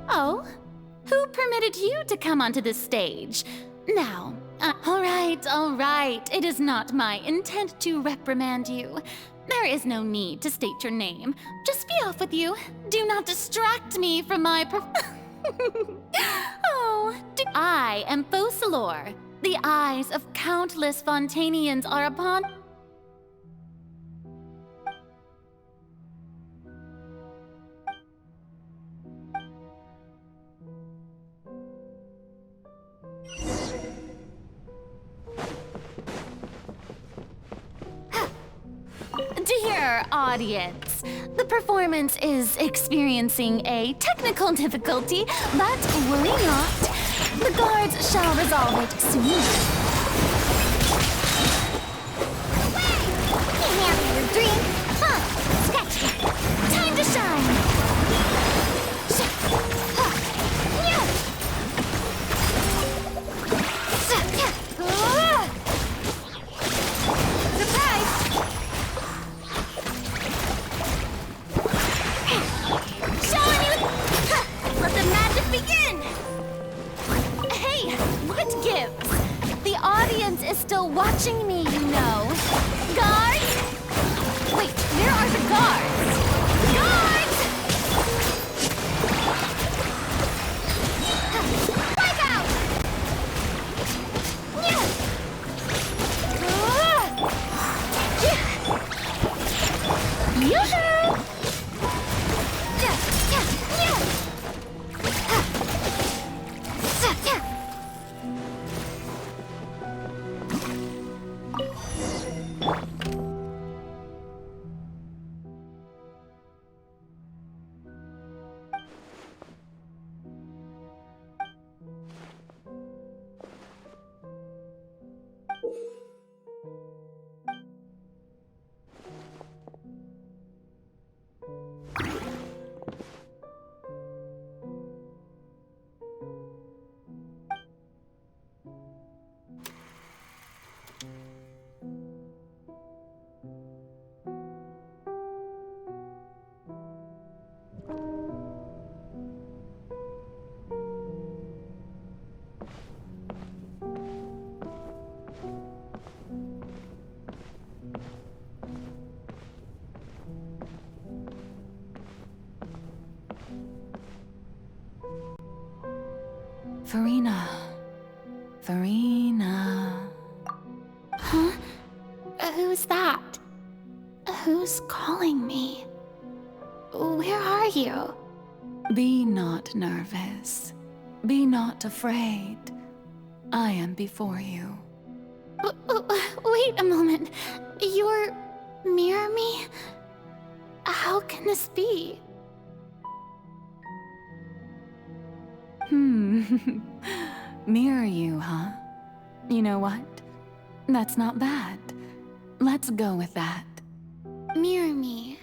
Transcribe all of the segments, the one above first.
Oh? Who permitted you to come onto this stage? Now, all right. It is not my intent to reprimand you. There is no need to state your name. Just be off with you. Do not distract me from my I am Focalor. The eyes of countless Fontanians are upon... Dear audience, the performance is experiencing a technical difficulty, but worry not. The guards shall resolve it soon. Can't handle your drink. Huh? Sketchy. Time to shine! Is still watching me, you know. Guards? Wait, where are the guards? Guards! Wipe out! Farina. Huh? Who's that? Who's calling me? Where are you? Be not nervous. Be not afraid. I am before you. Wait a moment. You're near me? How can this be? Mirror you, huh? You know what? That's not bad. Let's go with that. Mirror me?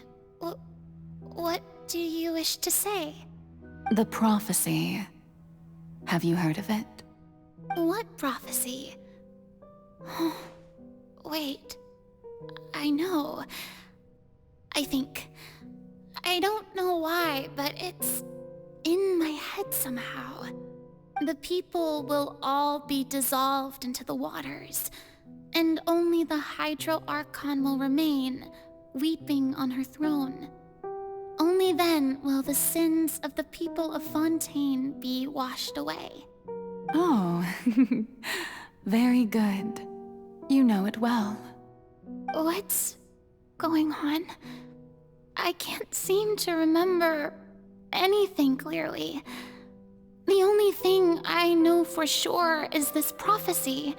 What do you wish to say? The prophecy. Have you heard of it? What prophecy? Wait. I know. I think... I don't know why, but it's in my head somehow. The people will all be dissolved into the waters, and only the Hydro Archon will remain, weeping on her throne. Only then will the sins of the people of Fontaine be washed away. Oh, very good. You know it well. What's going on? I can't seem to remember anything clearly. The only thing I know for sure is this prophecy.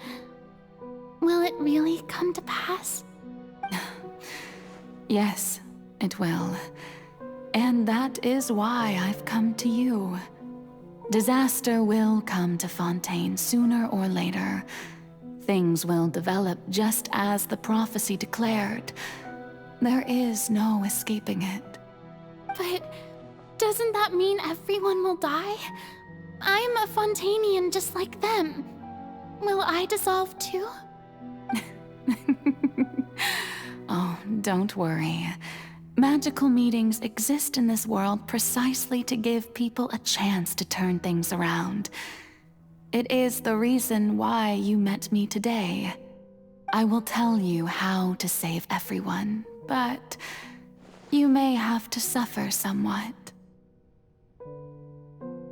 Will it really come to pass? Yes, it will. And that is why I've come to you. Disaster will come to Fontaine sooner or later. Things will develop just as the prophecy declared. There is no escaping it. But doesn't that mean everyone will die? I'm a Fontanian just like them. Will I dissolve too? Oh, don't worry. Magical meetings exist in this world precisely to give people a chance to turn things around. It is the reason why you met me today. I will tell you how to save everyone, but you may have to suffer somewhat.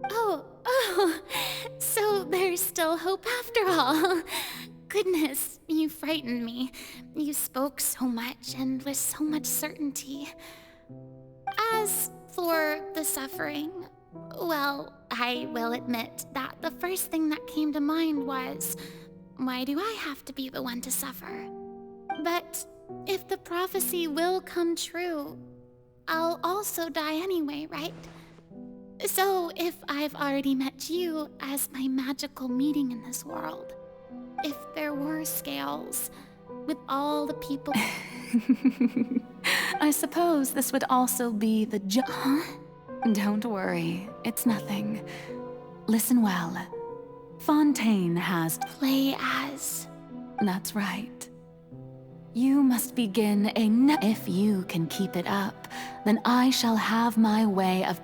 Oh, so there's still hope after all. Goodness, you frightened me. You spoke so much and with so much certainty. As for the suffering, well, I will admit that the first thing that came to mind was, why do I have to be the one to suffer? But if the prophecy will come true, I'll also die anyway, right? So if I've already met you as my magical meeting in this world, if there were scales with all the people... I suppose this would also be the Huh? Don't worry, it's nothing. Listen well. Fontaine has... Play as... That's right. You must begin if you can keep it up, then I shall have my way of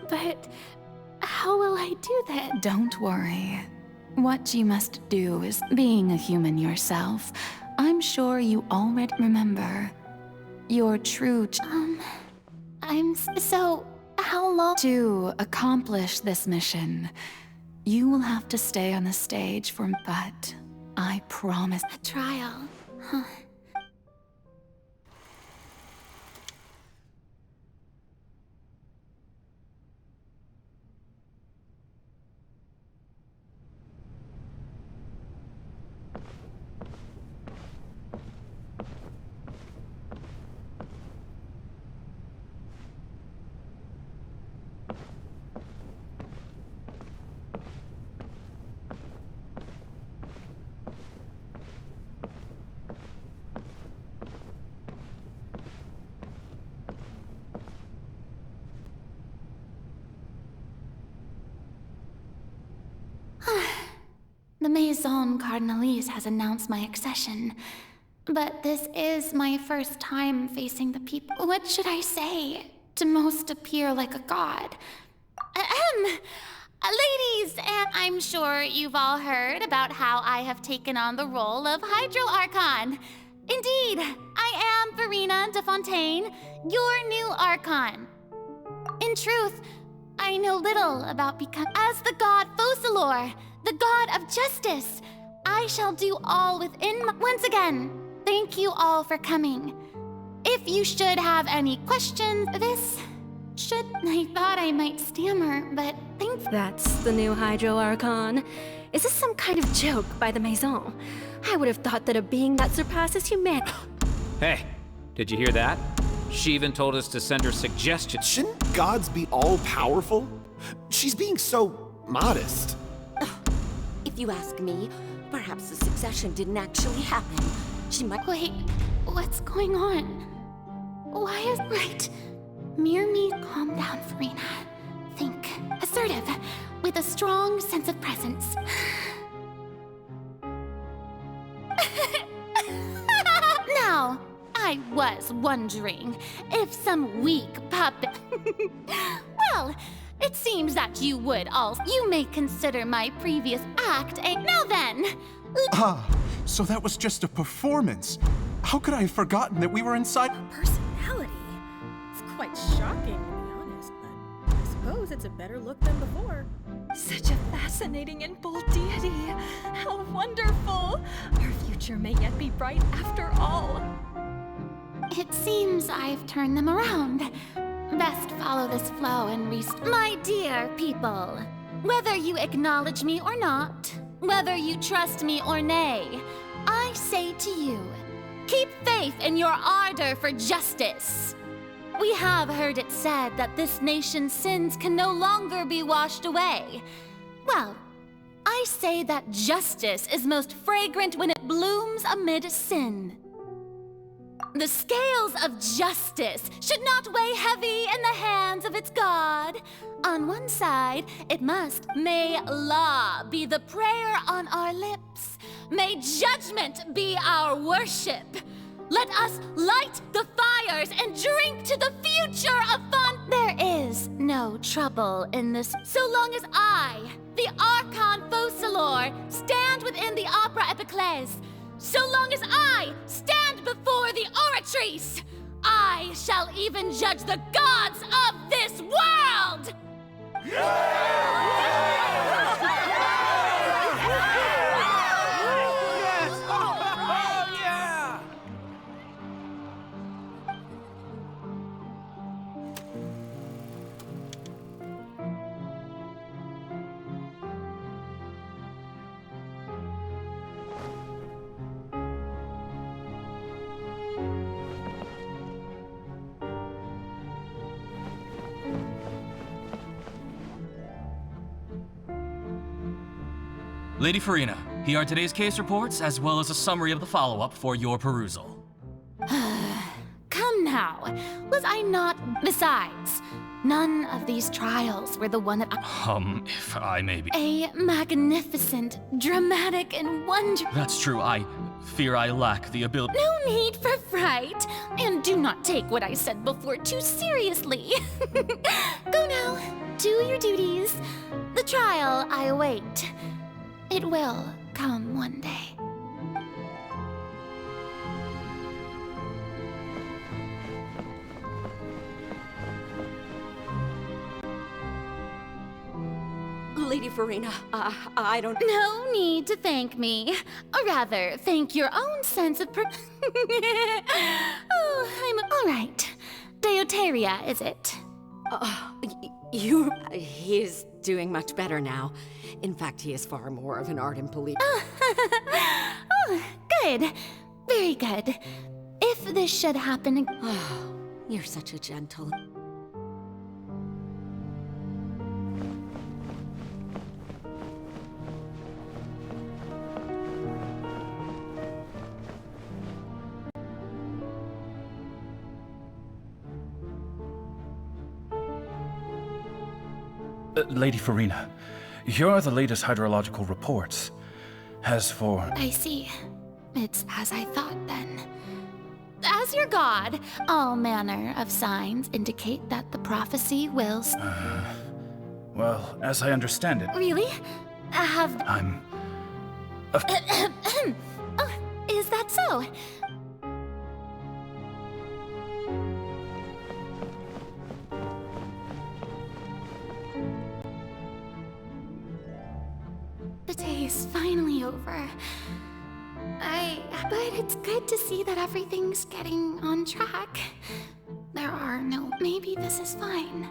But how will I do that? Don't worry. What you must do is, being a human yourself, I'm sure you already remember. Your true So, how long? To accomplish this mission, you will have to stay on the stage but I promise... A trial, huh? The Maison Cardinalise has announced my accession, but this is my first time facing the people. What should I say to most appear like a god? Ladies, and I'm sure you've all heard about how I have taken on the role of Hydro Archon. Indeed, I am Verena de Fontaine, your new Archon. In truth, I know little about becoming as the god Focalor, the god of justice. I shall do all within Once again, thank you all for coming. If you should have any questions, I thought I might stammer, but thanks. That's the new Hydro Archon. Is this some kind of joke by the Maison? I would have thought that a being that surpasses humanity... Hey, did you hear that? She even told us to send her suggestions. Shouldn't gods be all-powerful? She's being so modest. If you ask me, perhaps the succession didn't actually happen. She might... Wait, what's going on? Why is... Right. Mere me, calm down, Verena. Think. Assertive, with a strong sense of presence. Now, I was wondering if some weak puppet... Well, it seems that you would also... You may consider my previous act a... Now then! So that was just a performance. How could I have forgotten that we were inside? Personality? It's quite shocking, to be honest, but I suppose it's a better look than before. Such a fascinating and bold deity. How wonderful! Our future may yet be bright after all. It seems I've turned them around. Best follow this flow and My dear people, whether you acknowledge me or not, whether you trust me or nay, I say to you, keep faith in your ardor for justice. We have heard it said that this nation's sins can no longer be washed away. Well, I say that justice is most fragrant when it blooms amid sin. The scales of justice should not weigh heavy in the hands of its God. On one side, it must, may law be the prayer on our lips. May judgment be our worship. Let us light the fires and drink to the future of fun. There is no trouble in this so long as I, the archon Focalor, stand within the opera epiclese. So long as I stand before the oratrice, I shall even judge the gods of this world! Lady Farina, here are today's case reports, as well as a summary of the follow-up for your perusal. Come now, was I not? Besides, none of these trials were the one that If I may be... A magnificent, dramatic, and wonderful... That's true, I fear I lack the ability... No need for fright, and do not take what I said before too seriously. Go now, do your duties. The trial I await. It will come one day. Lady Farina, I don't... No need to thank me. Or rather, thank your own sense of Oh, I'm... All right. Deoteria, is it? He is doing much better now. In fact, he is far more of an ardent believer. Oh, good. Very good. If this should happen... Oh, you're such a gentle... Lady Farina, here are the latest hydrological reports. As for... I see. It's as I thought, then. As your god, all manner of signs indicate that the prophecy will... well, as I understand it... Really? Have... I'm... Oh, is that so? The day is finally over. But it's good to see that everything's getting on track. There are no... Maybe this is fine.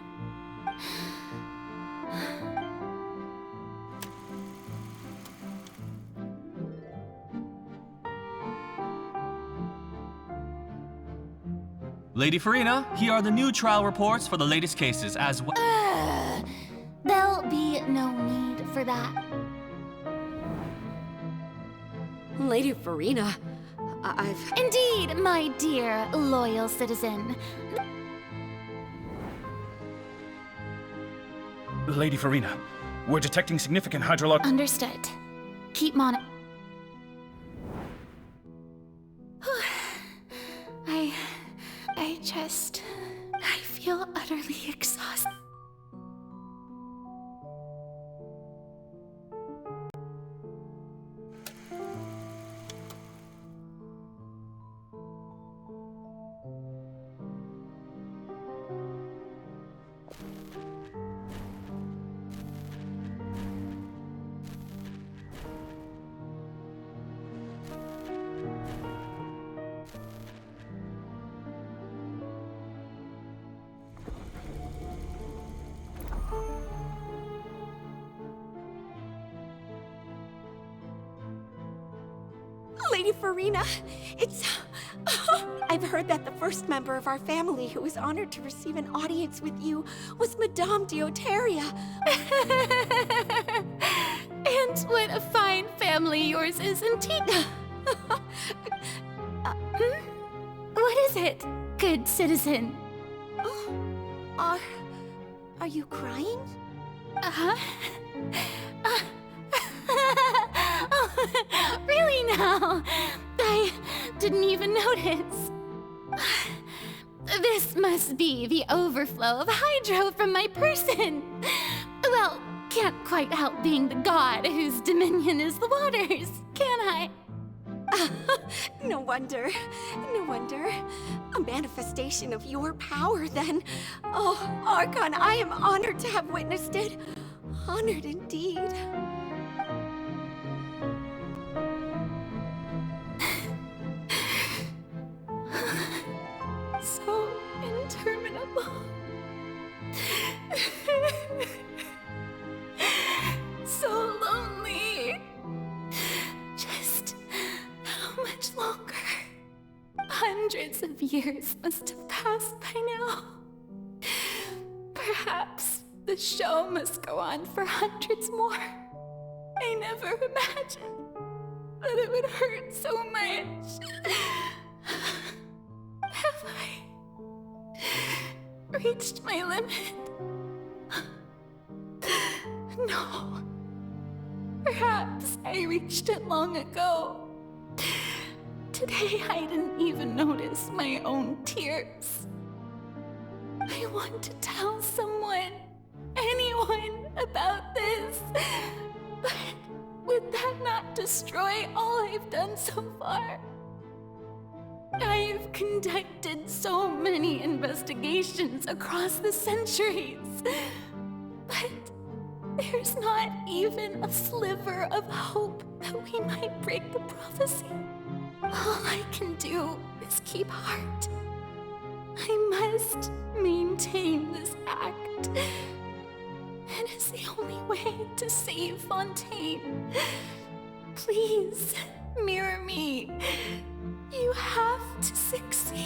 Lady Farina, here are the new trial reports for the latest cases, as well... There'll be no need for that. Lady Farina, I've... Indeed, my dear, loyal citizen. Lady Farina, we're detecting significant hydrological... Understood. Keep on... I feel utterly exhausted. Lady Farina, it's... I've heard that the first member of our family who was honored to receive an audience with you was Madame Deoteria. And what a fine family yours is, indeed. What is it, good citizen? Are you crying? Uh-huh. Oh, really now? didn't even notice. This must be the overflow of hydro from my person. Well, can't quite help being the god whose dominion is the waters, can I? No wonder. No wonder. A manifestation of your power, then. Oh, Archon, I am honored to have witnessed it. Honored indeed. So interminable. So lonely. Just how much longer? Hundreds of years must have passed by now. Perhaps the show must go on for hundreds more. I never imagined that it would hurt so much. Have I reached my limit? No. Perhaps I reached it long ago. Today I didn't even notice my own tears. I want to tell someone, anyone, about this. But would that not destroy all I've done so far? I've conducted so many investigations across the centuries, but there's not even a sliver of hope that we might break the prophecy. All I can do is keep heart. I must maintain this act. It is the only way to save Fontaine. Please, mirror me. You have to succeed.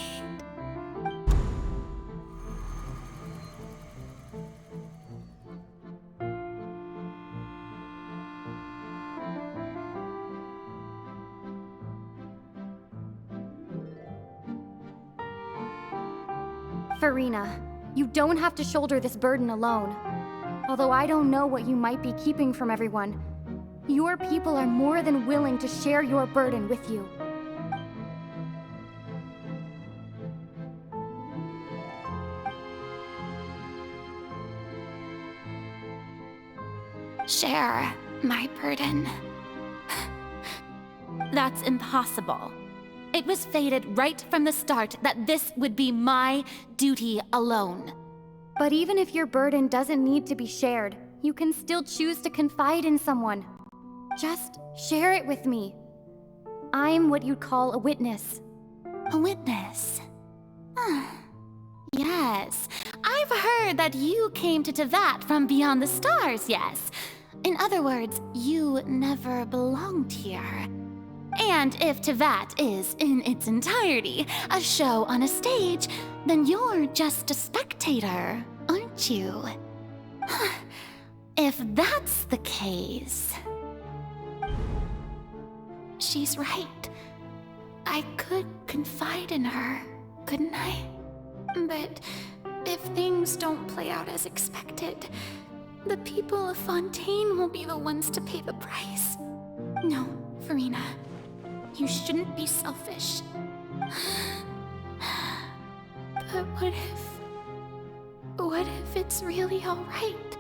Farina, you don't have to shoulder this burden alone. Although I don't know what you might be keeping from everyone, your people are more than willing to share your burden with you. Share my burden. That's impossible. It was fated right from the start that this would be my duty alone. But even if your burden doesn't need to be shared, you can still choose to confide in someone. Just share it with me. I'm what you'd call a witness. A witness? Yes. I've heard that you came to Tevat from beyond the stars, yes. In other words, you never belonged here. And if Tevat is, in its entirety, a show on a stage, then you're just a spectator, aren't you? If that's the case... She's right. I could confide in her, couldn't I? But if things don't play out as expected, the people of Fontaine will be the ones to pay the price. No, Farina. You shouldn't be selfish. But what if it's really all right?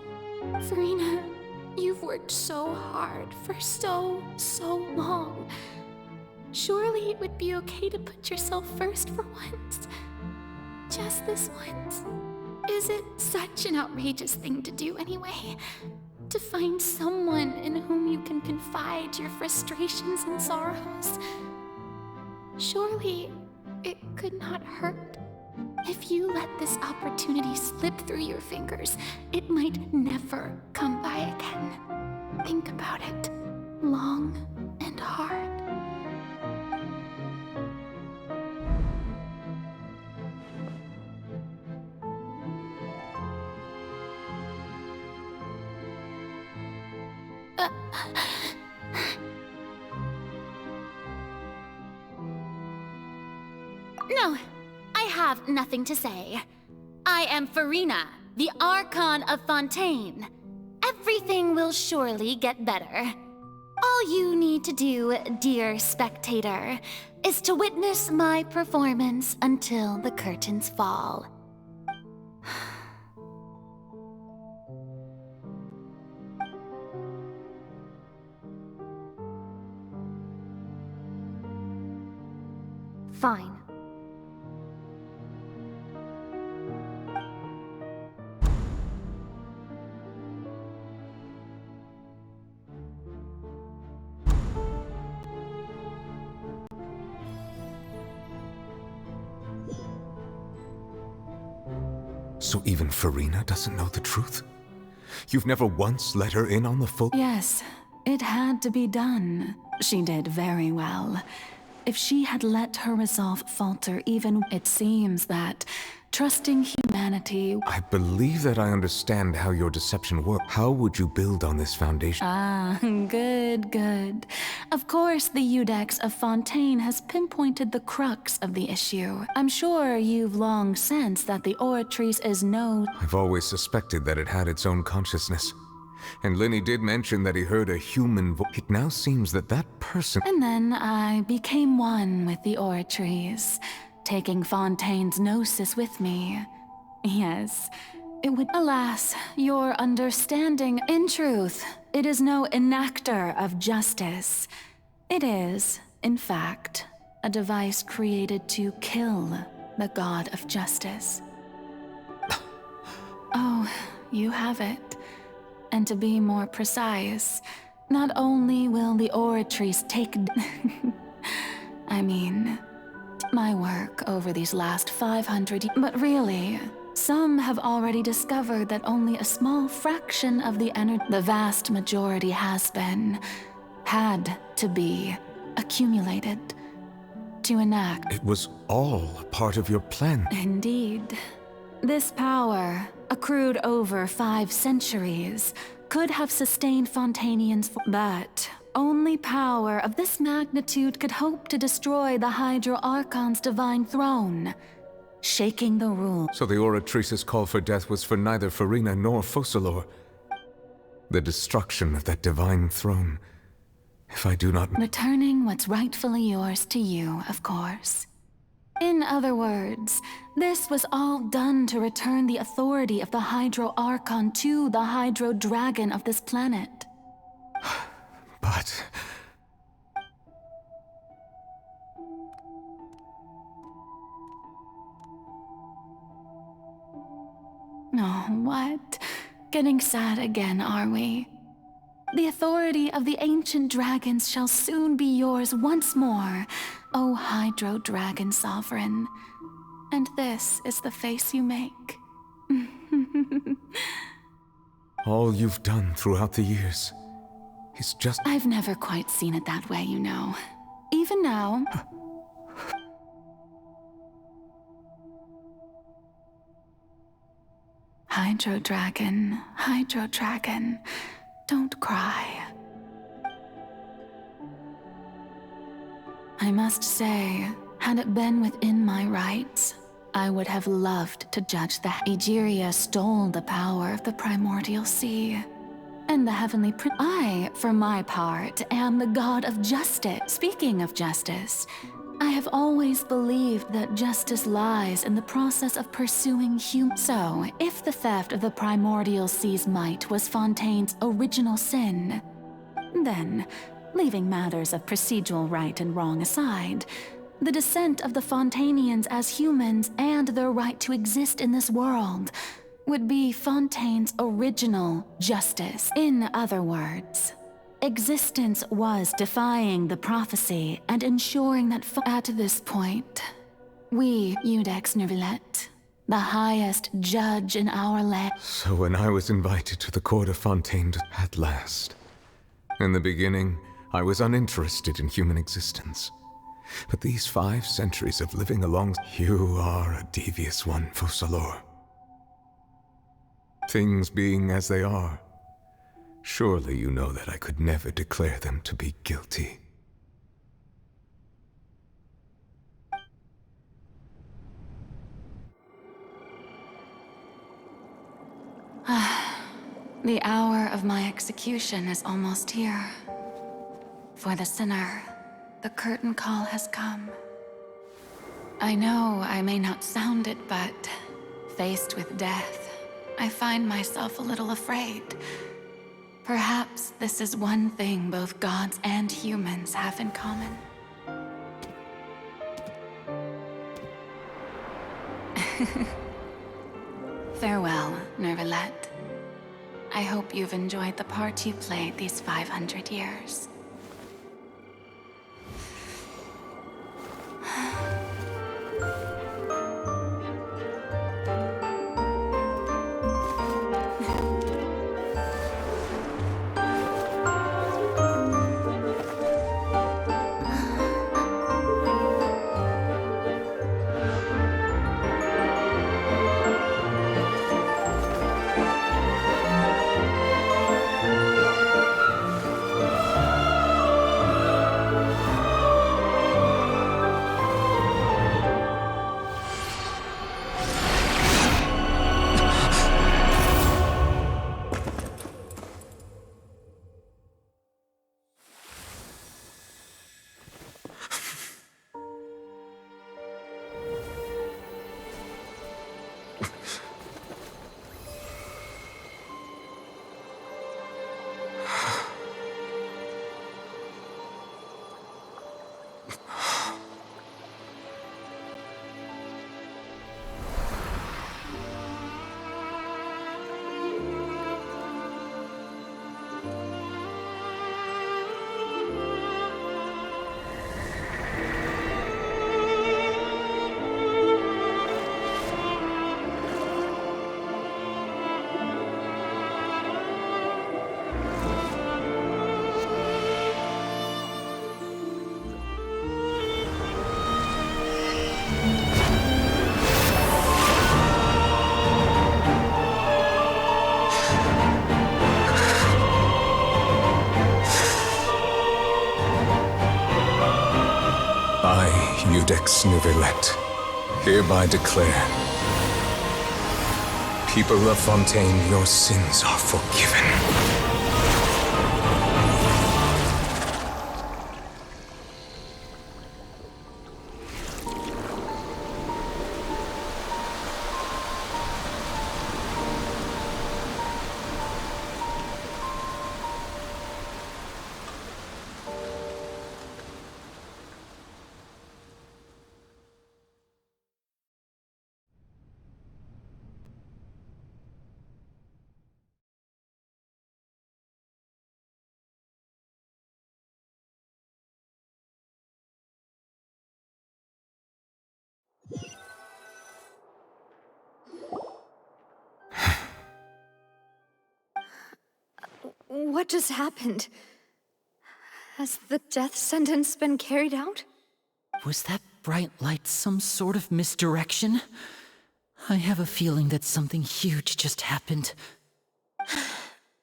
Farina, you've worked so hard for so long. Surely it would be okay to put yourself first for once. Just this once. Is it such an outrageous thing to do anyway? To find someone in whom you can confide your frustrations and sorrows. Surely it could not hurt. If you let this opportunity slip through your fingers, it might never come by again. Think about it long and hard. No, I have nothing to say. I am Farina, the Archon of Fontaine. Everything will surely get better. All you need to do, dear spectator, is to witness my performance until the curtains fall. Fine. So even Farina doesn't know the truth? You've never once let her in on the full— Yes, it had to be done. She did very well. If she had let her resolve falter even, it seems that trusting humanity— I believe that I understand how your deception works. How would you build on this foundation? Ah, good, good. Of course, the Iudex of Fontaine has pinpointed the crux of the issue. I'm sure you've long sensed that the Oratrice is no— I've always suspected that it had its own consciousness. And Lenny did mention that he heard a human voice. It now seems that that person— And then I became one with the Oratrice, taking Fontaine's gnosis with me. Yes, it would— Alas, your understanding— In truth, it is no enactor of justice. It is, in fact, a device created to kill the god of justice. Oh, you have it. And to be more precise, not only will the Oratrice take— I mean, my work over these last 500 years, but really, some have already discovered that only a small fraction of the energy— The vast majority had to be accumulated to enact— It was all part of your plan. Indeed. This power, accrued over 5 centuries, could have sustained Fontainians, but only power of this magnitude could hope to destroy the Hydro Archon's divine throne, shaking the rule. So the Oratrice's call for death was for neither Farina nor Focalor. The destruction of that divine throne. If I do not— Returning what's rightfully yours to you, of course. In other words, this was all done to return the authority of the Hydro Archon to the Hydro Dragon of this planet. But— Oh, what? Getting sad again, are we? The authority of the ancient dragons shall soon be yours once more, O Hydro Dragon Sovereign. And this is the face you make. all you've done throughout the years is just— I've never quite seen it that way, you know. Even now. Hydro Dragon, don't cry. I must say, had it been within my rights, I would have loved to judge that Egeria stole the power of the primordial sea. And the heavenly prince— I, for my part, am the god of justice. Speaking of justice, I have always believed that justice lies in the process of pursuing humans. So, if the theft of the primordial sea's might was Fontaine's original sin, then, leaving matters of procedural right and wrong aside, the descent of the Fontainians as humans and their right to exist in this world would be Fontaine's original justice. In other words, existence was defying the prophecy and ensuring that at this point, we, Iudex Neuvillette, the highest judge in our land— So when I was invited to the court of Fontaine at last, in the beginning, I was uninterested in human existence. But these 5 centuries of living along— You are a devious one, Focalor. Things being as they are, surely you know that I could never declare them to be guilty. The hour of my execution is almost here. For the sinner, The curtain call has come. I know I may not sound it, but faced with death, I find myself a little afraid. Perhaps this is one thing both gods and humans have in common. Farewell, Nervalette. I hope you've enjoyed the part you played these 500 years. Ex Nervalette, hereby declare, people of Fontaine, your sins are forgiven. What just happened? Has the death sentence been carried out? Was that bright light some sort of misdirection? I have a feeling that something huge just happened.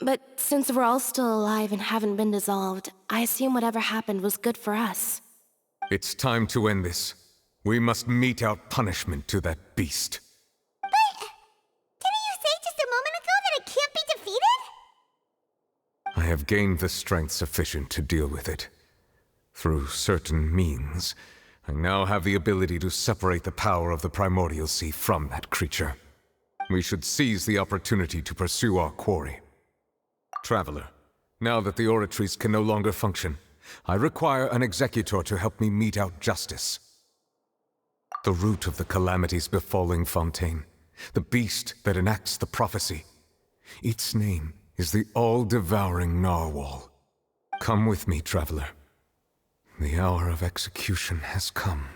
But since we're all still alive and haven't been dissolved, I assume whatever happened was good for us. It's time to end this. We must mete out punishment to that beast. Didn't you say just a moment ago that it can't be defeated? I have gained the strength sufficient to deal with it. Through certain means, I now have the ability to separate the power of the Primordial Sea from that creature. We should seize the opportunity to pursue our quarry. Traveler, now that the oratories can no longer function, I require an executor to help me mete out justice. The root of the calamities befalling Fontaine, the beast that enacts the prophecy. Its name is the all-devouring Narwhal. Come with me, traveler. The hour of execution has come.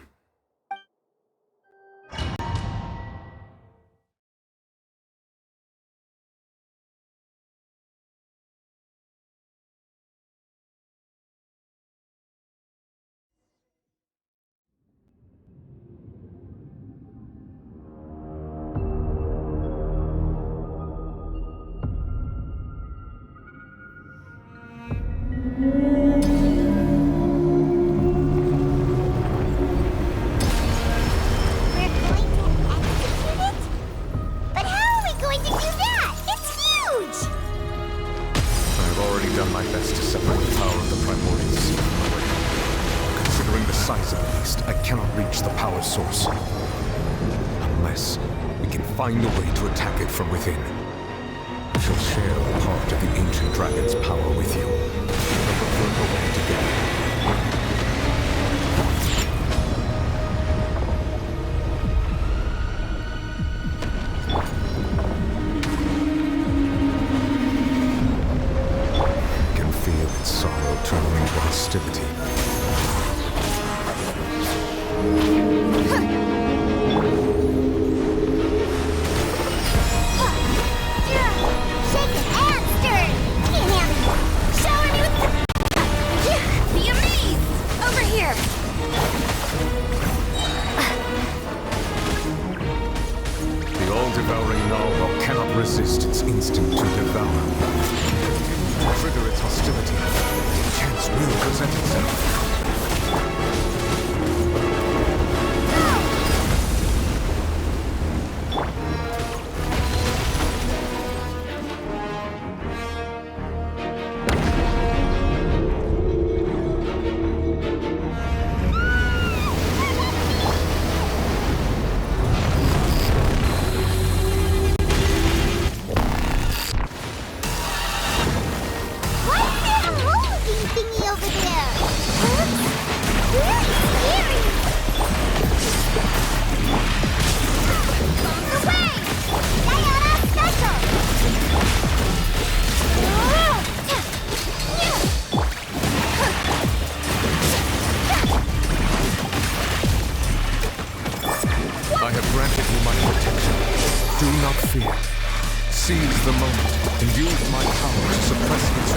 Done my best to separate the power of the Primordial Sea from the Considering the size of the beast, I cannot reach the power source. Unless we can find a way to attack it from within. I shall share a part of the ancient dragon's power with you. We'll work away together. Turning into hostility. Shaken and stirred! Can't handle it! Shower me with... Be amazed! Over here! The all-devouring narwhal cannot resist its instinct to devour. To trigger its hostility, a chance will present itself. I have granted you my protection. Do not fear. Seize the moment and use my power to suppress its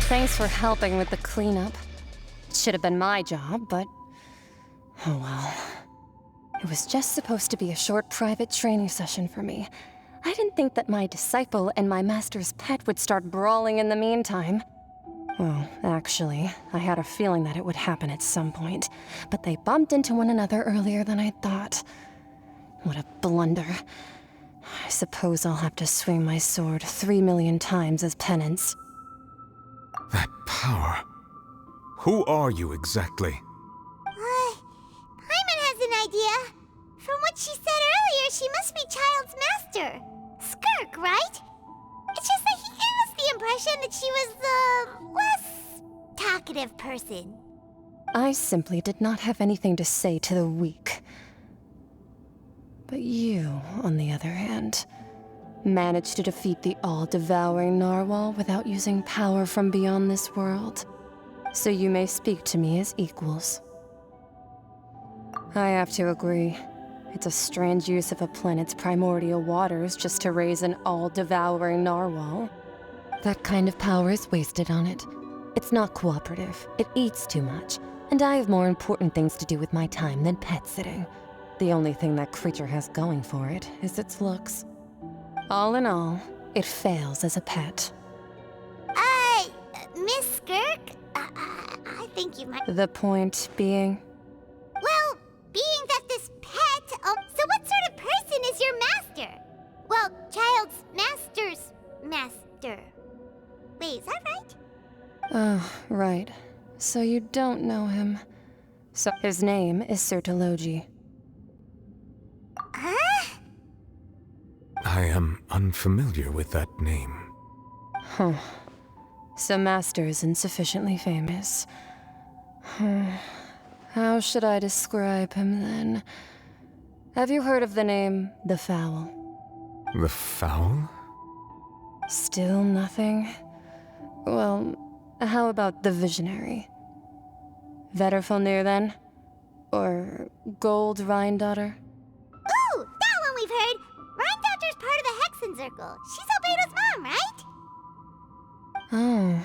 Thanks for helping with the cleanup. It should have been my job, but... oh well. It was just supposed to be a short private training session for me. I didn't think that my disciple and my master's pet would start brawling in the meantime. Well, actually, I had a feeling that it would happen at some point, but they bumped into one another earlier than I thought. What a blunder. I suppose I'll have to swing my sword 3 million times as penance. That power. Who are you exactly? Paimon has an idea. From what she said earlier, she must be Child's master. Skirk, right? It's just that he gave us the impression that she was the less talkative person. I simply did not have anything to say to the weak. But you, on the other hand, managed to defeat the all-devouring narwhal without using power from beyond this world. So you may speak to me as equals. I have to agree. It's a strange use of a planet's primordial waters just to raise an all-devouring narwhal. That kind of power is wasted on it. It's not cooperative. It eats too much. And I have more important things to do with my time than pet sitting. The only thing that creature has going for it is its looks. All in all, it fails as a pet. think you might. The point being? Well, being that this pet. So what sort of person is your master? Well, child's master's master. Wait, is that right? Oh, right. So you don't know him. So his name is Sertologi. Huh? I am unfamiliar with that name. Huh. So Master isn't sufficiently famous. How should I describe him then? Have you heard of the name The Fowl? The Fowl? Still nothing? Well, how about the Visionary? Vetterfalnir then? Or Gold Rhindaughter? Ooh, that one we've heard! Rhindaughter's part of the Hexen Circle. She's Albedo's mom, right? Oh,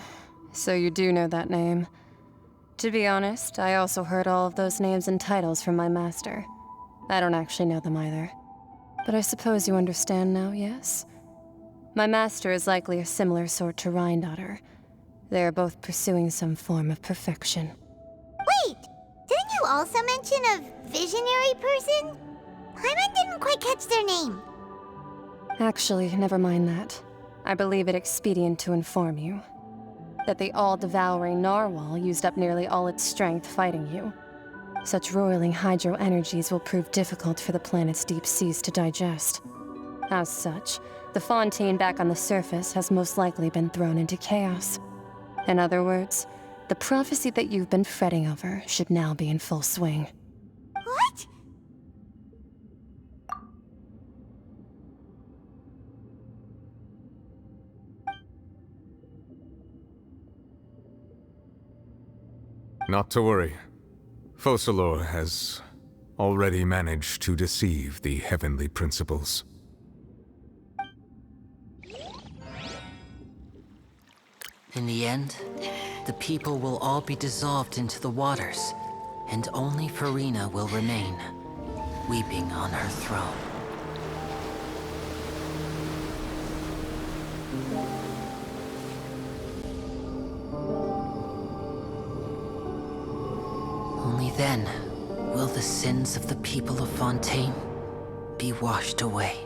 so you do know that name. To be honest, I also heard all of those names and titles from my master. I don't actually know them either. But I suppose you understand now, yes? My master is likely a similar sort to Rhindaughter. They are both pursuing some form of perfection. Wait! Didn't you also mention a visionary person? Paimon didn't quite catch their name. Actually, never mind that. I believe it expedient to inform you that the all-devouring narwhal used up nearly all its strength fighting you. Such roiling hydro energies will prove difficult for the planet's deep seas to digest. As such, the fontaine back on the surface has most likely been thrown into chaos. In other words, the prophecy that you've been fretting over should now be in full swing. What? Not to worry. Focalor has already managed to deceive the heavenly principles. In the end, the people will all be dissolved into the waters, and only Farina will remain, weeping on her throne. Only then will the sins of the people of Fontaine be washed away.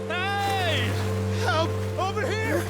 Hey! Help! Over here!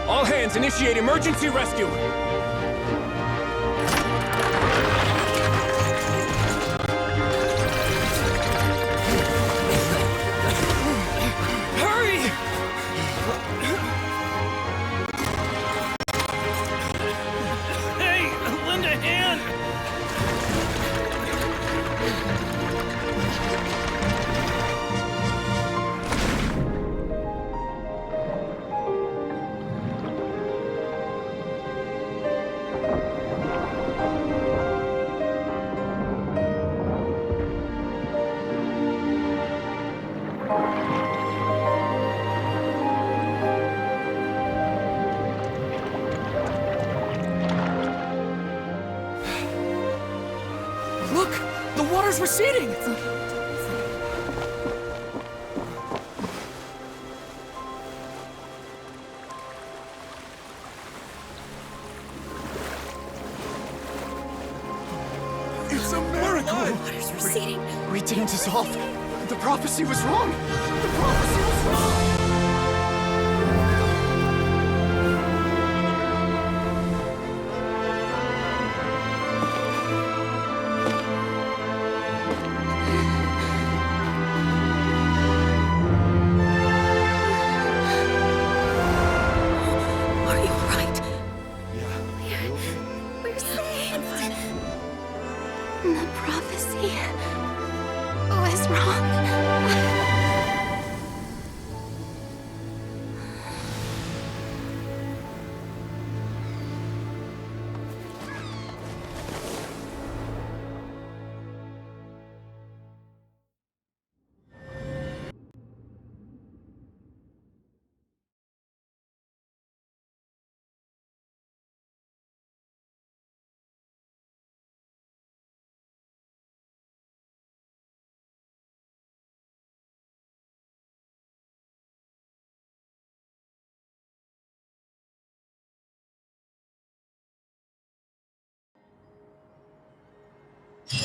All hands, initiate emergency rescue! Hurry! Hey, lend a hand! Look! The water's receding! It's a miracle! Water's receding. We didn't dissolve. The prophecy was wrong! The prophecy was wrong! The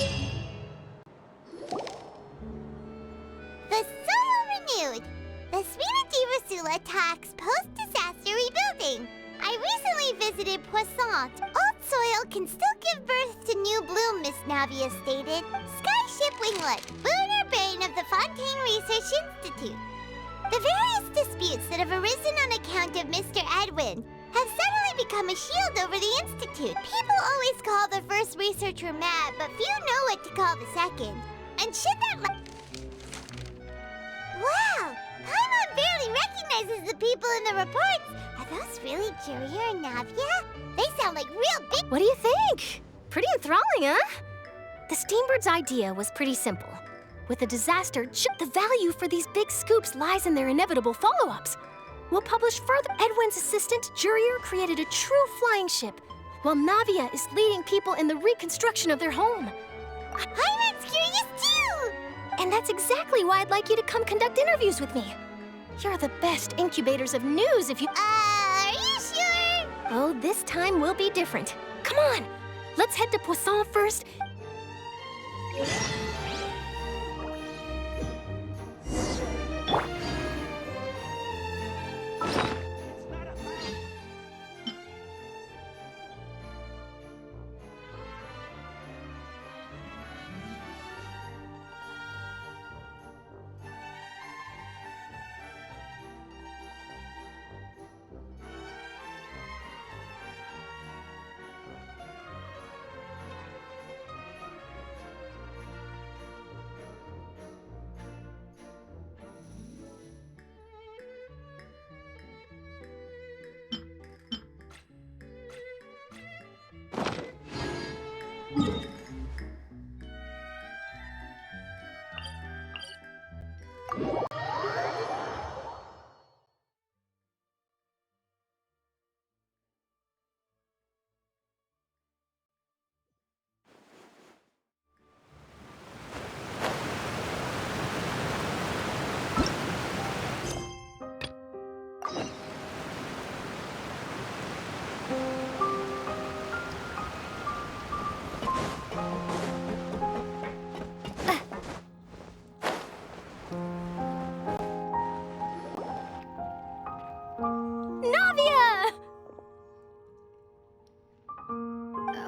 Solo renewed. The Suite de Rasula attacks post-disaster rebuilding. I recently visited Poisson. Old soil can still give birth to new bloom, Miss Navia stated. Skyship Winglet, lunar brain of the Fontaine Research Institute. The various disputes that have arisen on account of Mr. Edwin have suddenly become a shield over the Institute. People always call the first researcher mad, but few know what to call the second. And should that Wow! Paimon barely recognizes the people in the reports. Are those really Jurier and Navia? They sound like real big— What do you think? Pretty enthralling, huh? The Steambird's idea was pretty simple. With a disaster, the value for these big scoops lies in their inevitable follow-ups. We'll publish further. Edwin's assistant, Jurier, created a true flying ship, while Navia is leading people in the reconstruction of their home. Paimon's curious too! And that's exactly why I'd like you to come conduct interviews with me. You're the best incubators of news if you— Are you sure? Oh, this time will be different. Come on, let's head to Poisson first.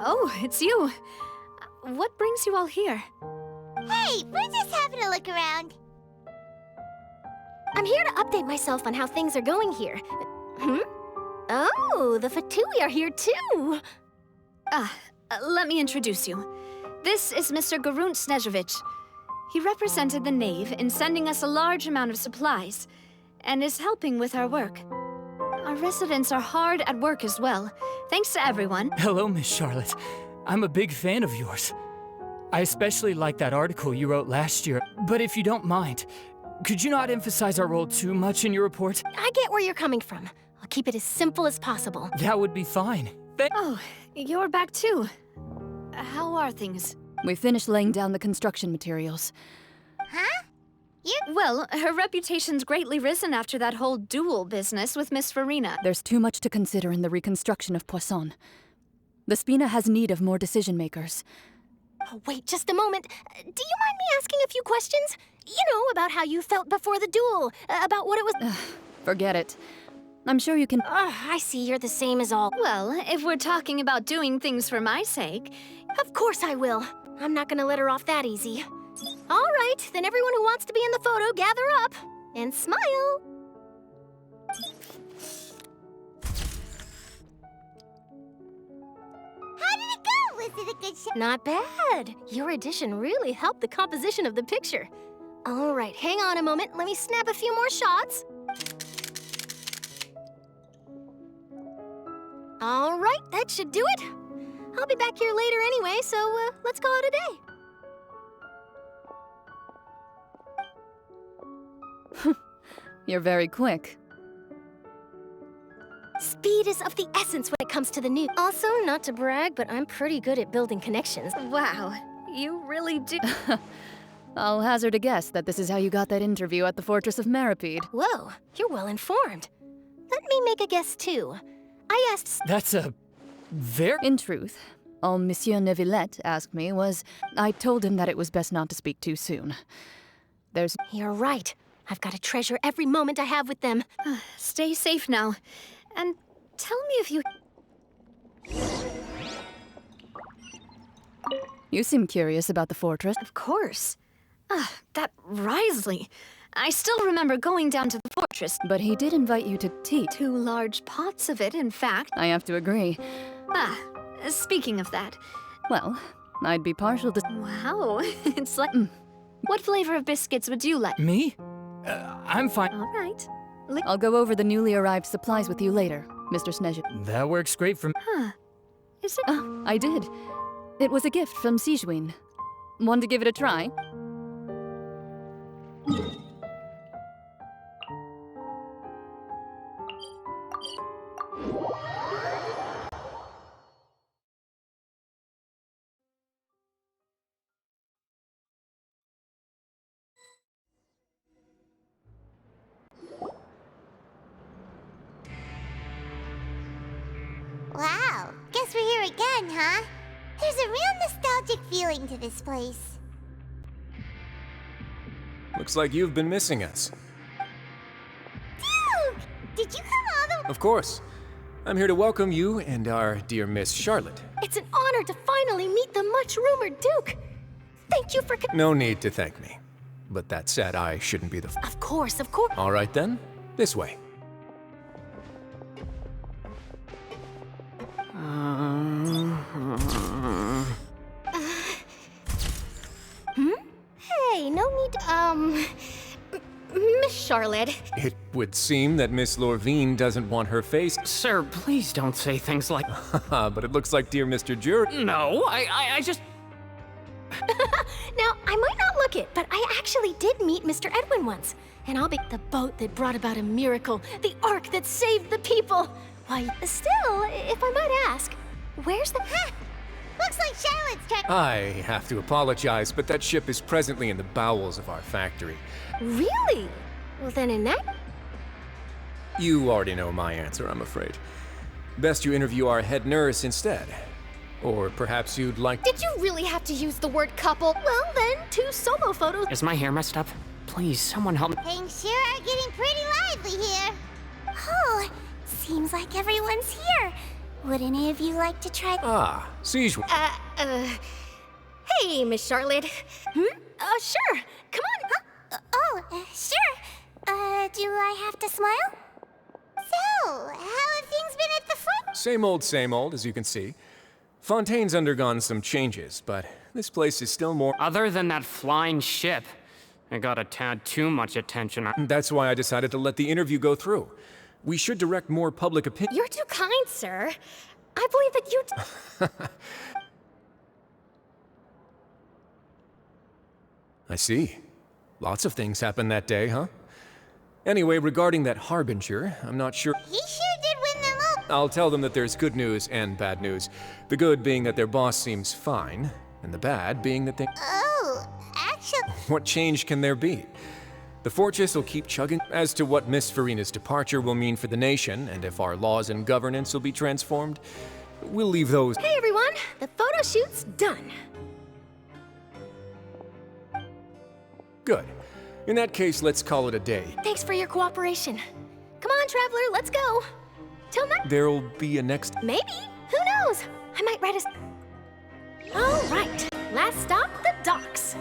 Oh, it's you. What brings you all here? Hey, we're just having a look around. I'm here to update myself on how things are going here. Oh, the Fatui are here too. Let me introduce you. This is Mr. Garunt Snezhevich. He represented the Knave in sending us a large amount of supplies, and is helping with our work. Our residents are hard at work as well. Thanks to everyone. Hello, Miss Charlotte. I'm a big fan of yours. I especially like that article you wrote last year. But if you don't mind, could you not emphasize our role too much in your report? I get where you're coming from. I'll keep it as simple as possible. That would be fine. Oh, you're back too. How are things? We finished laying down the construction materials. Huh? Well, her reputation's greatly risen after that whole duel business with Miss Farina. There's too much to consider in the reconstruction of Poisson. The Spina has need of more decision-makers. Oh, wait just a moment. Do you mind me asking a few questions? You know, about how you felt before the duel, about what it was— Forget it. I'm sure you can— I see you're the same as all— Well, if we're talking about doing things for my sake— Of course I will. I'm not gonna let her off that easy. All right, then everyone who wants to be in the photo, gather up and smile. How did it go? Was it a good show? Not bad. Your addition really helped the composition of the picture. All right, hang on a moment. Let me snap a few more shots. All right, that should do it. I'll be back here later anyway, so let's call it a day. You're very quick. Speed is of the essence when it comes to the news. Also, not to brag, but I'm pretty good at building connections. Wow, you really do. I'll hazard a guess that this is how you got that interview at the Fortress of Meripede. Whoa, you're well informed. Let me make a guess too. I asked— That's a very— In truth, All Monsieur Neuvillette asked me was, I told him that it was best not to speak too soon. There's... You're right. I've got to treasure every moment I have with them. Stay safe now. And tell me if you... You seem curious about the fortress. Of course. That Risley. I still remember going down to the fortress. But he did invite you to tea. 2 large pots of it, in fact. I have to agree. Speaking of that... Well, I'd be partial to... Wow, it's like... What flavor of biscuits would you like? Me? I'm fine. All right. I'll go over the newly arrived supplies with you later, Mr. Snezhevich. That works great for me. Is it? I did. It was a gift from Sigewinne. Want to give it a try? Wow, guess we're here again, huh? There's a real nostalgic feeling to this place. Looks like you've been missing us. Duke! Did you come all the way? Of course. I'm here to welcome you and our dear Miss Charlotte. It's an honor to finally meet the much-rumored Duke. Thank you for... No need to thank me. But that said, I shouldn't be the... Of course, of course. All right then, this way. Hey, no need to, Miss Charlotte. It would seem that Miss Lorvine doesn't want her face... Sir, please don't say things like... But it looks like dear Mr. Jury... No, I just... Now, I might not look it, but I actually did meet Mr. Edwin once. And I'll be the boat that brought about a miracle, the ark that saved the people. Why, still, if I might ask, where's the... Looks like Charlotte's trying... I have to apologize, but that ship is presently in the bowels of our factory. Really? Well, then in that... You already know my answer, I'm afraid. Best you interview our head nurse instead. Or perhaps you'd like... Did you really have to use the word couple? Well, then, 2 solo photos... Is my hair messed up? Please, someone help me. Things sure are getting pretty lively here. Oh, seems like everyone's here. Would any of you like to try... Siege... Hey, Miss Charlotte. Sure. Come on. Sure. Do I have to smile? So, how have things been at the front? Same old, as you can see. Fontaine's undergone some changes, but this place is still more... Other than that flying ship, it got a tad too much attention. That's why I decided to let the interview go through. We should direct more public opinion... You're too kind, sir. I believe that you... I see. Lots of things happened that day, huh? Anyway, regarding that Harbinger, I'm not sure... He sure did win them over. I'll tell them that there's good news and bad news. The good being that their boss seems fine, and the bad being that they... Oh, actually... What change can there be? The fortress will keep chugging. As to what Miss Farina's departure will mean for the nation, and if our laws and governance will be transformed, we'll leave those... Hey, everyone! The photo shoot's done. Good. In that case, let's call it a day. Thanks for your cooperation. Come on, Traveler, let's go. Till next... There'll be a next... Maybe. Who knows? I might write a... All right. Last stop, the docks.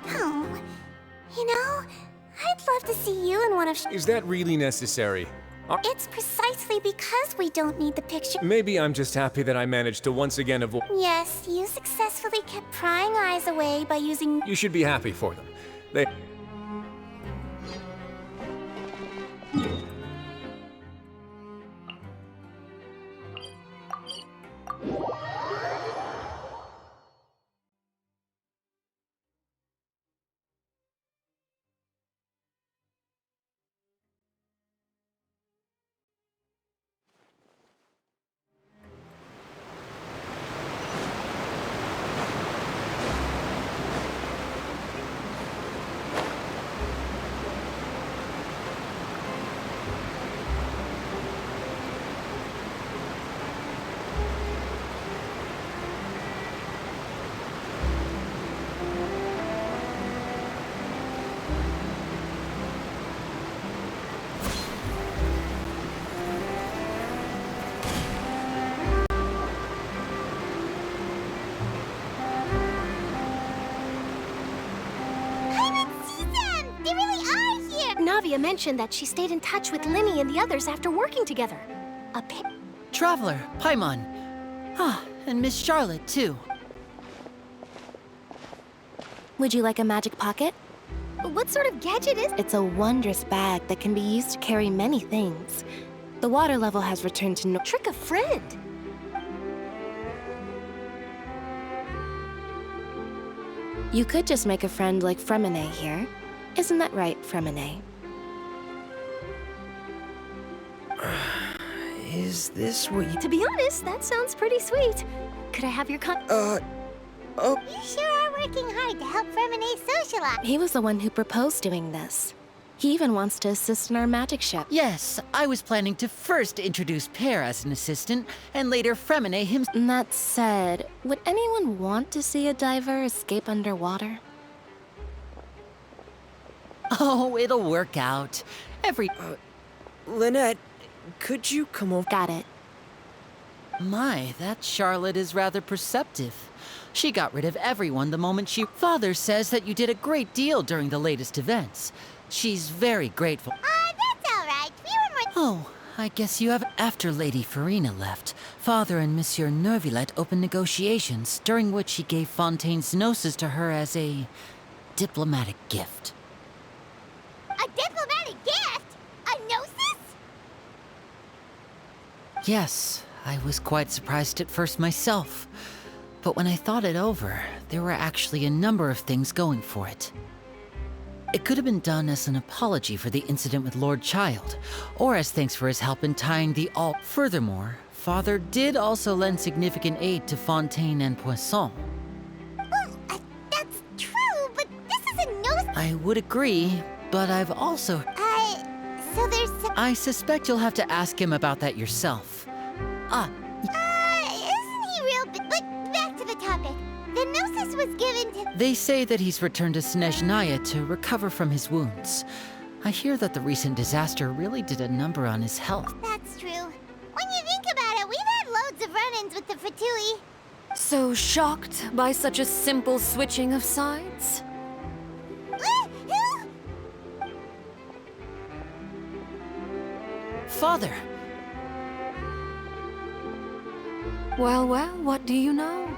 Oh, you know, I'd love to see you in one of... Is that really necessary? It's precisely because we don't need the picture. Maybe I'm just happy that I managed to once again avoid... Yes, you successfully kept prying eyes away by using... You should be happy for them. They... Navia mentioned that she stayed in touch with Linny and the others after working together. Traveler, Paimon. Ah, and Miss Charlotte, too. Would you like a magic pocket? What sort of gadget is it? It's a wondrous bag that can be used to carry many things. The water level has returned to Trick a friend. You could just make a friend like Fremine here. Isn't that right, Fremine? Is this what you... To be honest, that sounds pretty sweet. Could I have your You sure are working hard to help Fremine socialize. He was the one who proposed doing this. He even wants to assist in our magic ship. Yes, I was planning to first introduce Pear as an assistant, and later Fremine himself. That said, would anyone want to see a diver escape underwater? Oh, it'll work out. Lynette, could you come over? Got it. My, that Charlotte is rather perceptive. She got rid of everyone the moment she... Father says that you did a great deal during the latest events. She's very grateful. That's all right. We were more... Oh, I guess you have... After Lady Farina left, Father and Monsieur Neuvillette opened negotiations, during which he gave Fontaine's gnosis to her as a diplomatic gift. A diplomatic gift? A gnosis? Yes, I was quite surprised at first myself. But when I thought it over, there were actually a number of things going for it. It could have been done as an apology for the incident with Lord Child, or as thanks for his help in tying the all. Furthermore, Father did also lend significant aid to Fontaine and Poisson. Well, that's true, but this is a gnosis. I would agree, but I've also... So there's... I suspect you'll have to ask him about that yourself. Isn't he real... But back to the topic. The gnosis was given to... They say that he's returned to Snezhnaya to recover from his wounds. I hear that the recent disaster really did a number on his health. That's true. When you think about it, we've had loads of run-ins with the Fatui. So shocked by such a simple switching of sides? Father! Well, what do you know?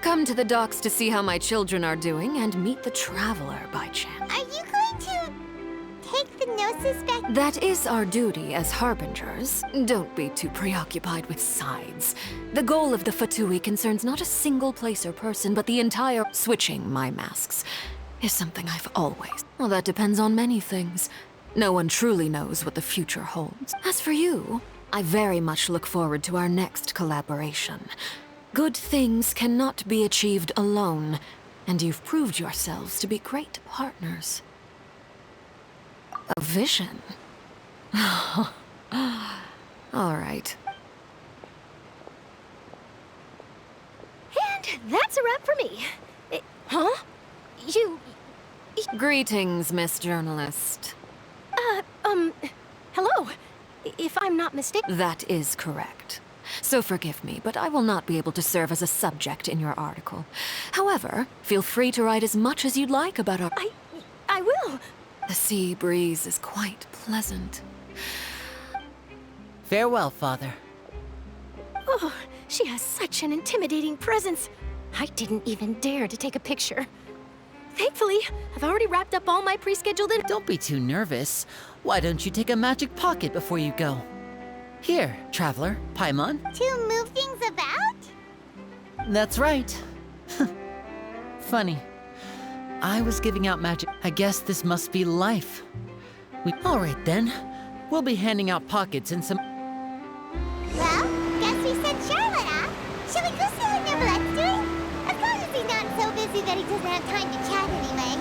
Come to the docks to see how my children are doing and meet the Traveler by chance. Are you going to take the gnosis back? That is our duty as harbingers. Don't be too preoccupied with sides. The goal of the Fatui concerns not a single place or person, but the entire... Switching my masks is something I've always... Well, that depends on many things. No one truly knows what the future holds. As for you, I very much look forward to our next collaboration. Good things cannot be achieved alone, and you've proved yourselves to be great partners. A vision? All right. And that's a wrap for me. Huh? Greetings, Miss Journalist. Hello. If I'm not mistaken... That is correct. So forgive me, but I will not be able to serve as a subject in your article. However, feel free to write as much as you'd like about our... I will. The sea breeze is quite pleasant. Farewell, Father. Oh, she has such an intimidating presence. I didn't even dare to take a picture. Thankfully, I've already wrapped up all my pre-scheduled... Don't be too nervous. Why don't you take a magic pocket before you go? Here, Traveler, Paimon. To move things about? That's right. Funny. I was giving out magic. I guess this must be life. All right, then. We'll be handing out pockets and some... Well, guess we sent Charlotte off. Shall we go see what Neuvillette's doing? As long as he's not so busy that he doesn't have time to chat anyway.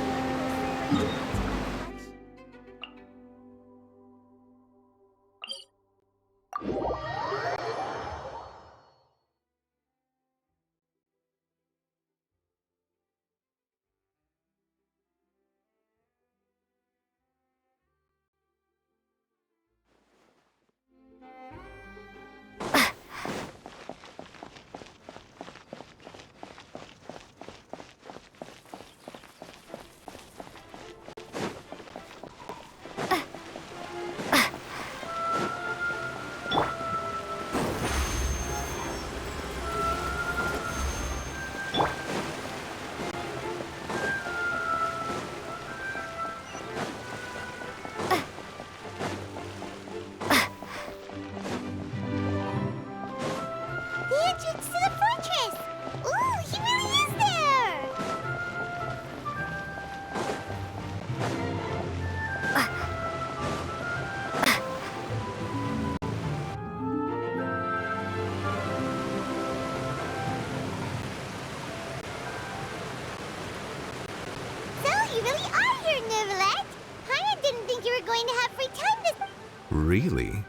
Really?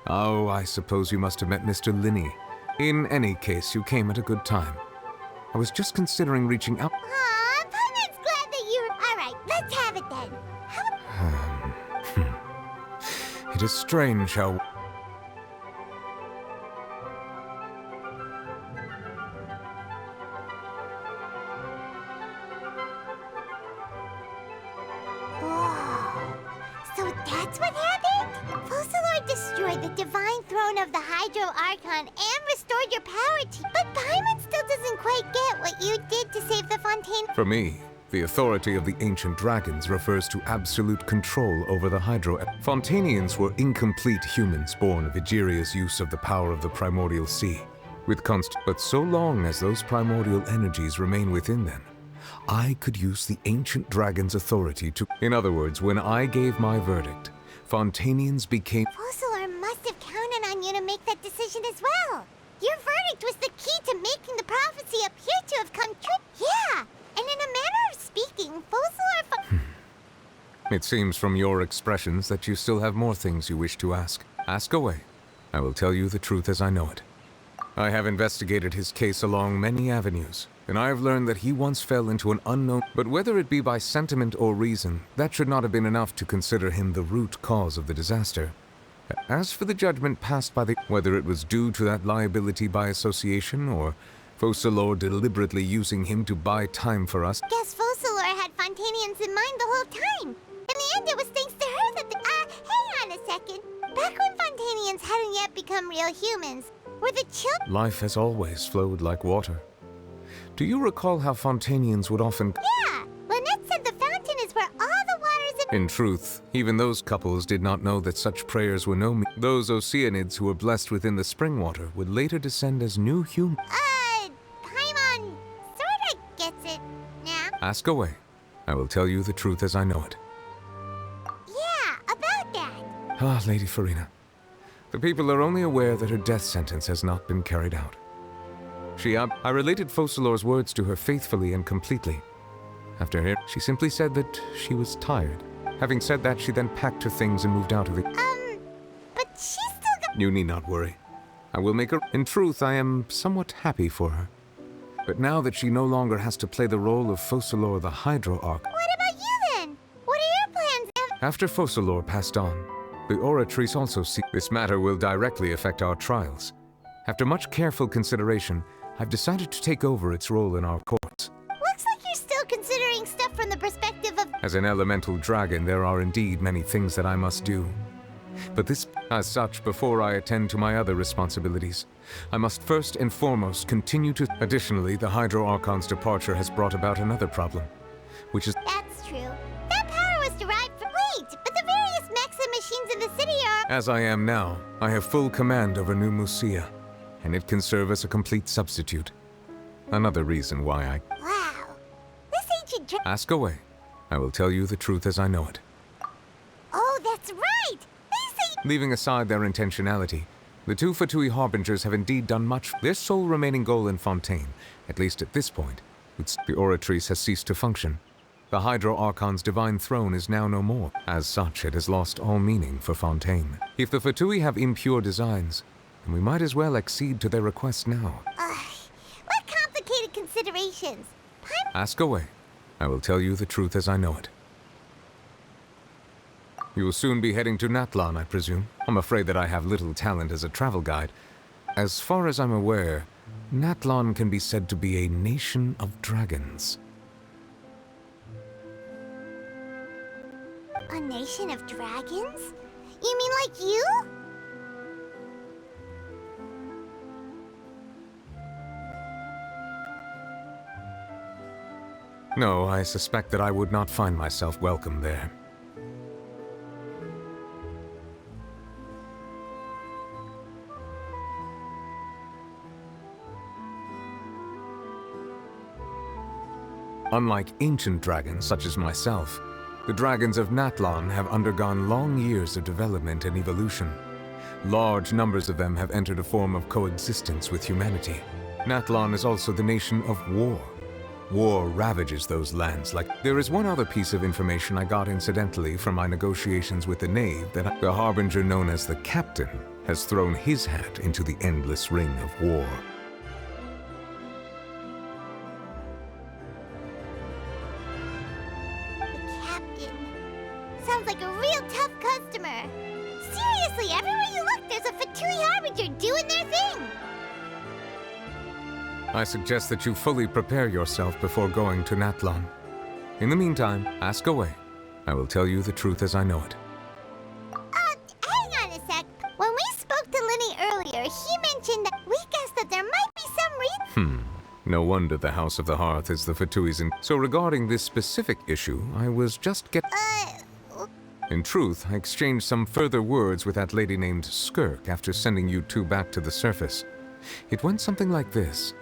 Oh, I suppose you must have met Mr. Linney. In any case, you came at a good time. I was just considering reaching out. Aw, Paimon's glad that you're... Alright, let's have it then. It is strange how... So that's what happened? Focalor destroyed the divine throne of the Hydro Archon and restored your power to... But Paimon still doesn't quite get what you did to save the Fontaine. For me, the authority of the ancient dragons refers to absolute control over the Hydro... Fontanians were incomplete humans born of Egeria's use of the power of the primordial sea. With But so long as those primordial energies remain within them, I could use the ancient dragon's authority to... In other words, when I gave my verdict, Fontanians became... Focalor must have counted on you to make that decision as well. Your verdict was the key to making the prophecy appear to have come true. Yeah, and in a manner of speaking, Focalor... It seems from your expressions that you still have more things you wish to ask. Ask away. I will tell you the truth as I know it. I have investigated his case along many avenues, and I have learned that he once fell into an unknown... But whether it be by sentiment or reason, that should not have been enough to consider him the root cause of the disaster. As for the judgment passed by the... Whether it was due to that liability by association, or Focalor deliberately using him to buy time for us... Guess Focalor had Fontanians in mind the whole time. In the end, it was thanks to her that the... hang on a second. Back when Fontanians hadn't yet become real humans, were the children... Life has always flowed like water. Do you recall how Fontanians would often... Yeah! Lynette said the fountain is where all the waters... In truth, even those couples did not know that such prayers were no... Those Oceanids who were blessed within the spring water would later descend as new humans. Paimon sorta gets it now. Ask away. I will tell you the truth as I know it. Yeah, about that. Ah, Lady Farina. The people are only aware that her death sentence has not been carried out. I related Focalor's words to her faithfully and completely. After her, she simply said that she was tired. Having said that, she then packed her things and moved out of the... But she's still got... You need not worry. I will make her... In truth, I am somewhat happy for her. But now that she no longer has to play the role of Focalor the Hydro Arch... What about you then? What are your plans? After Focalor passed on, the Oratrice also see... This matter will directly affect our trials. After much careful consideration, I've decided to take over its role in our courts. Looks like you're still considering stuff from the perspective of... As an elemental dragon, there are indeed many things that I must do. But this, as such, before I attend to my other responsibilities, I must first and foremost continue to... Additionally, the Hydro Archon's departure has brought about another problem, which is... That's true. That power was derived from... Wait, but the various Maxim machines in the city are... As I am now, I have full command over New Musia, and it can serve as a complete substitute. Another reason why I... Wow. This ancient... Ask away. I will tell you the truth as I know it. Oh, that's right! Leaving aside their intentionality, the two Fatui Harbingers have indeed done much. Their sole remaining goal in Fontaine, at least at this point, the Oratrice has ceased to function. The Hydro Archon's divine throne is now no more. As such, it has lost all meaning for Fontaine. If the Fatui have impure designs, then we might as well accede to their request now. What complicated considerations? Ask away. I will tell you the truth as I know it. You will soon be heading to Natlan, I presume. I'm afraid that I have little talent as a travel guide. As far as I'm aware, Natlan can be said to be a nation of dragons. A nation of dragons? You mean like you? No, I suspect that I would not find myself welcome there. Unlike ancient dragons such as myself, the dragons of Natlan have undergone long years of development and evolution. Large numbers of them have entered a form of coexistence with humanity. Natlan is also the nation of war. War ravages those lands like... There is one other piece of information I got incidentally from my negotiations with the Knave that the Harbinger known as the Captain has thrown his hat into the endless ring of war. The Captain. Sounds like a real tough customer. Seriously, everywhere you look, there's a Fatui Harbinger doing their thing. I suggest that you fully prepare yourself before going to Natlan. In the meantime, ask away. I will tell you the truth as I know it. Hang on a sec. When we spoke to Linny earlier, he mentioned that we guessed that there might be some reason. No wonder the House of the Hearth is the Fatui's in... So regarding this specific issue, I was just In truth, I exchanged some further words with that lady named Skirk after sending you two back to the surface. It went something like this.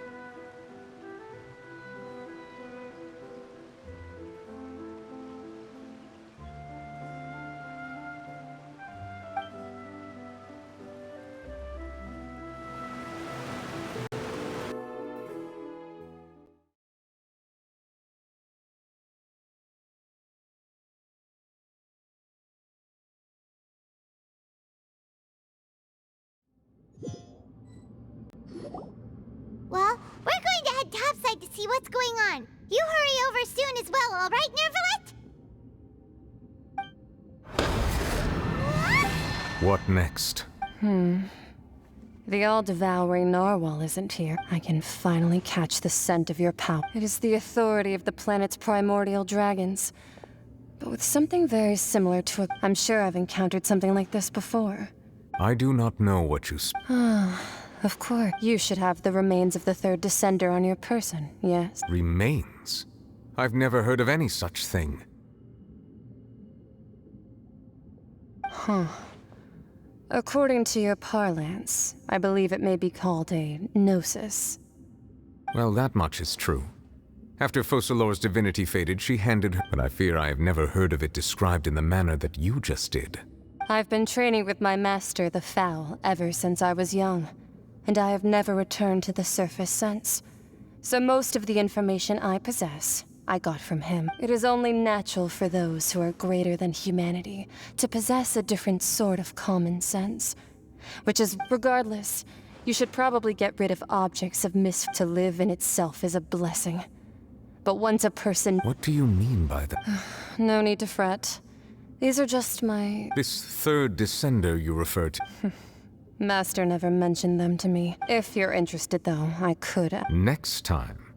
Well, we're going to head topside to see what's going on. You hurry over soon as well, all right, Nervalet? What next? The all-devouring narwhal isn't here. I can finally catch the scent of your power. It is the authority of the planet's primordial dragons. But with something very similar to a... I'm sure I've encountered something like this before. I do not know what you... Of course. You should have the remains of the third descender on your person, yes? Remains? I've never heard of any such thing. According to your parlance, I believe it may be called a gnosis. Well, that much is true. After Focalor's divinity faded, she handed her... But I fear I have never heard of it described in the manner that you just did. I've been training with my master, the Foul, ever since I was young. And I have never returned to the surface since. So most of the information I possess, I got from him. It is only natural for those who are greater than humanity to possess a different sort of common sense. Which is, regardless, you should probably get rid of objects of to live in itself is a blessing. But once a person... What do you mean by that? No need to fret. These are just my... This third descender you refer to... Master never mentioned them to me. If you're interested, though, I could... Next time.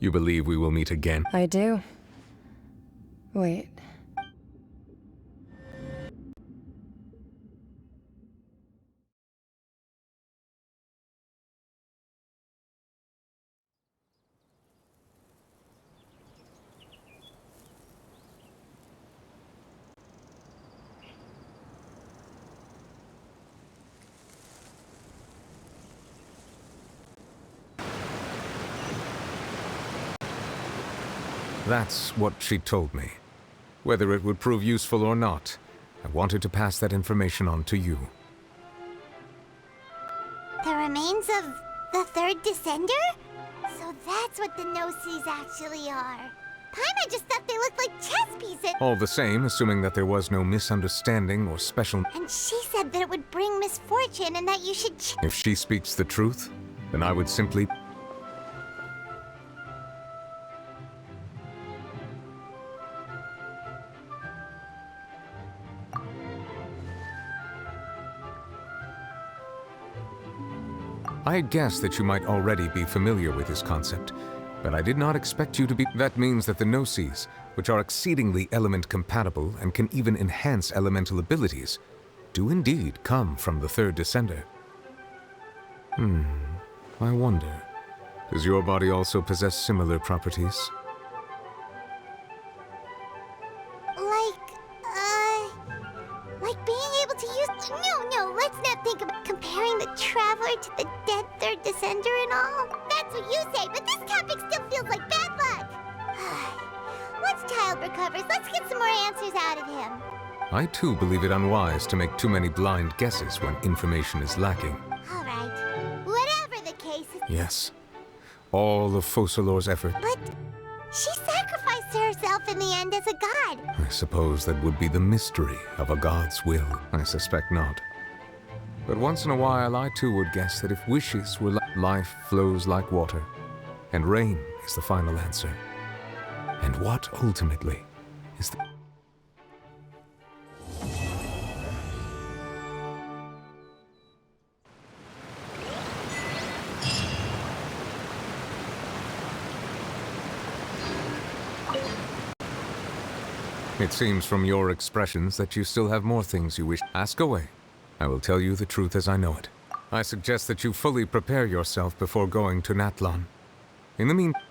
You believe we will meet again? I do. Wait. That's what she told me. Whether it would prove useful or not, I wanted to pass that information on to you. The remains of the third descender? So that's what the Gnosis actually are. Paimon just thought they looked like chess pieces. All the same, assuming that there was no misunderstanding or special... And she said that it would bring misfortune and that you should... If she speaks the truth, then I would simply... I had guessed that you might already be familiar with this concept, but I did not expect you to be... That means that the Gnosis, which are exceedingly element-compatible and can even enhance elemental abilities, do indeed come from the third descender. I wonder, does your body also possess similar properties? Like being able to use... No, let's not think about comparing the Traveler to the dead third descender and all. That's what you say, but this topic still feels like bad luck. Once Child recovers, let's get some more answers out of him. I too believe it unwise to make too many blind guesses when information is lacking. All right. Whatever the case... Yes. All of Focalor's effort... But She sacrificed herself in the end as a god. I suppose that would be the mystery of a god's will. I suspect not. But once in a while, I too would guess that if wishes were life flows like water, and rain is the final answer. And what ultimately is the... It seems from your expressions that you still have more things you wish. Ask away. I will tell you the truth as I know it. I suggest that you fully prepare yourself before going to Natlan. In the meantime...